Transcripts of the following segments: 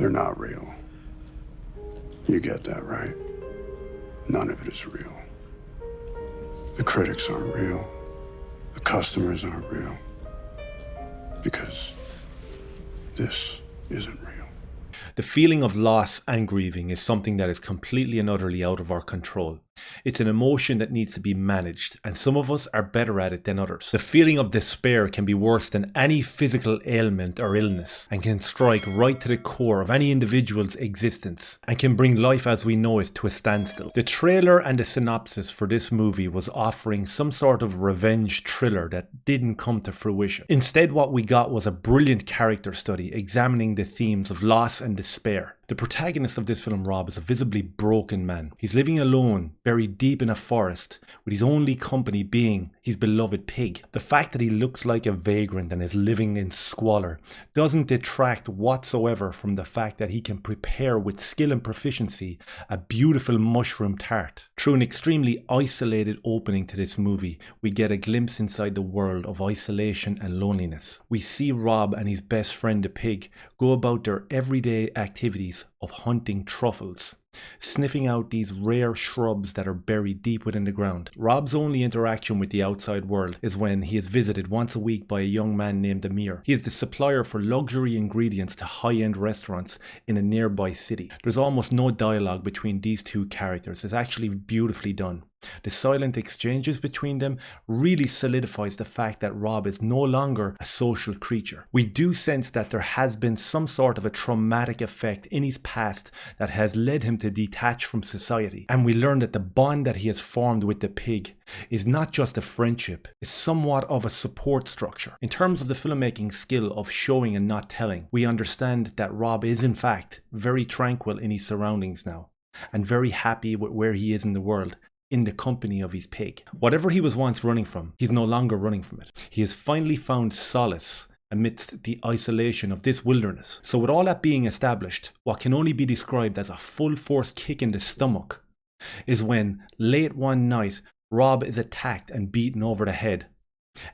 They're not real. You get that, right? None of it is real. The critics aren't real. The customers aren't real. Because this isn't real. The feeling of loss and grieving is something that is completely and utterly out of our control. It's an emotion that needs to be managed, and some of us are better at it than others. The feeling of despair can be worse than any physical ailment or illness, and can strike right to the core of any individual's existence, and can bring life as we know it to a standstill. The trailer and the synopsis for this movie was offering some sort of revenge thriller that didn't come to fruition. Instead, what we got was a brilliant character study examining the themes of loss and despair. The protagonist of this film, Rob, is a visibly broken man. He's living alone, buried deep in a forest, with his only company being his beloved pig. The fact that he looks like a vagrant and is living in squalor doesn't detract whatsoever from the fact that he can prepare with skill and proficiency a beautiful mushroom tart. Through an extremely isolated opening to this movie, we get a glimpse inside the world of isolation and loneliness. We see Rob and his best friend the pig go about their everyday activities of hunting truffles, sniffing out these rare shrubs that are buried deep within the ground. Rob's only interaction with the outside world is when he is visited once a week by a young man named N.B.R. He is the supplier for luxury ingredients to high-end restaurants in a nearby city. There's almost no dialogue between these two characters. It's actually beautifully done. The silent exchanges between them really solidifies the fact that Rob is no longer a social creature. We do sense that there has been some sort of a traumatic effect in his past that has led him to detach from society. And we learn that the bond that he has formed with the pig is not just a friendship, it's somewhat of a support structure. In terms of the filmmaking skill of showing and not telling, we understand that Rob is in fact very tranquil in his surroundings now, and very happy with where he is in the world, in the company of his pig. Whatever he was once running from, he's no longer running from it. He has finally found solace amidst the isolation of this wilderness. So with all that being established, what can only be described as a full force kick in the stomach is when, late one night, Rob is attacked and beaten over the head.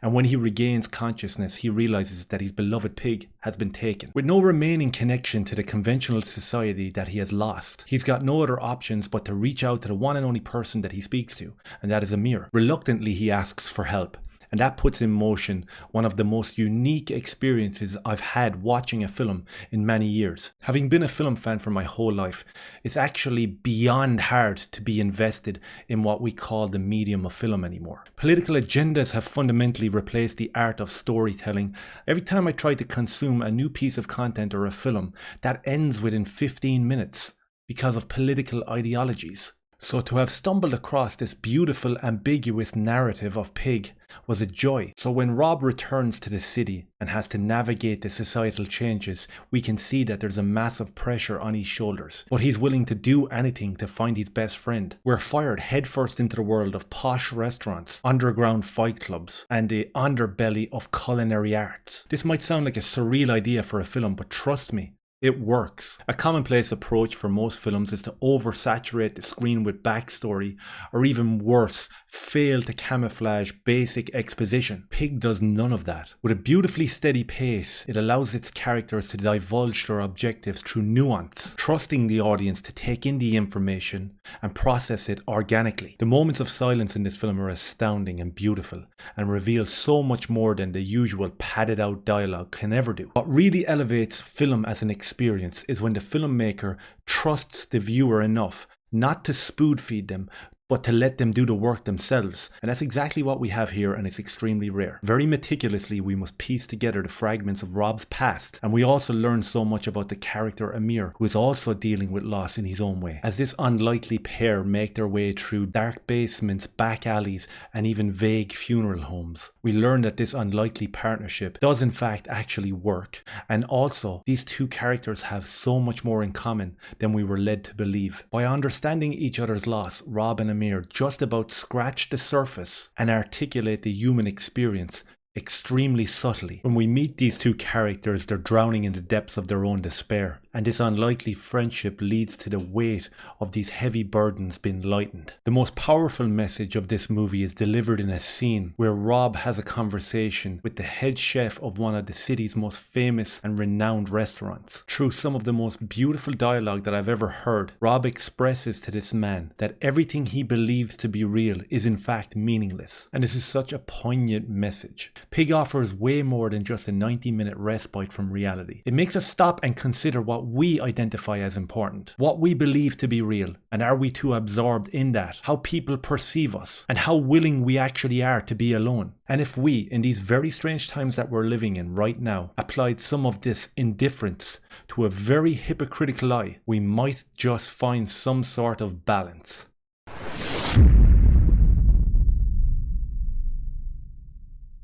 And when he regains consciousness, he realizes that his beloved pig has been taken. With no remaining connection to the conventional society that he has lost, he's got no other options but to reach out to the one and only person that he speaks to, and that is N.B.R. Reluctantly, he asks for help. And that puts in motion one of the most unique experiences I've had watching a film in many years. Having been a film fan for my whole life, it's actually beyond hard to be invested in what we call the medium of film anymore. Political agendas have fundamentally replaced the art of storytelling. Every time I try to consume a new piece of content or a film, that ends within 15 minutes because of political ideologies. So to have stumbled across this beautiful, ambiguous narrative of Pig was a joy. So when Rob returns to the city and has to navigate the societal changes, we can see that there's a massive pressure on his shoulders. But he's willing to do anything to find his best friend. We're fired headfirst into the world of posh restaurants, underground fight clubs, and the underbelly of culinary arts. This might sound like a surreal idea for a film, but trust me, it works. A commonplace approach for most films is to oversaturate the screen with backstory, or even worse, fail to camouflage basic exposition. Pig does none of that. With a beautifully steady pace, it allows its characters to divulge their objectives through nuance, trusting the audience to take in the information and process it organically. The moments of silence in this film are astounding and beautiful, and reveal so much more than the usual padded out dialogue can ever do. What really elevates film as an experience is when the filmmaker trusts the viewer enough not to spoon feed them, but to let them do the work themselves. And that's exactly what we have here, and it's extremely rare. Very meticulously, we must piece together the fragments of Rob's past, and we also learn so much about the character N.B.R, who is also dealing with loss in his own way. As this unlikely pair make their way through dark basements, back alleys, and even vague funeral homes, we learn that this unlikely partnership does in fact actually work. And also, these two characters have so much more in common than we were led to believe. By understanding each other's loss, Rob and N.B.R just about scratch the surface and articulate the human experience extremely subtly. When we meet these two characters, they're drowning in the depths of their own despair, and this unlikely friendship leads to the weight of these heavy burdens being lightened. The most powerful message of this movie is delivered in a scene where Rob has a conversation with the head chef of one of the city's most famous and renowned restaurants. Through some of the most beautiful dialogue that I've ever heard, Rob expresses to this man that everything he believes to be real is in fact meaningless. And this is such a poignant message. Pig offers way more than just a 90-minute respite from reality. It makes us stop and consider what we identify as important, what we believe to be real, and are we too absorbed in that, how people perceive us, and how willing we actually are to be alone. And if we, in these very strange times that we're living in right now, applied some of this indifference to a very hypocritical lie, we might just find some sort of balance.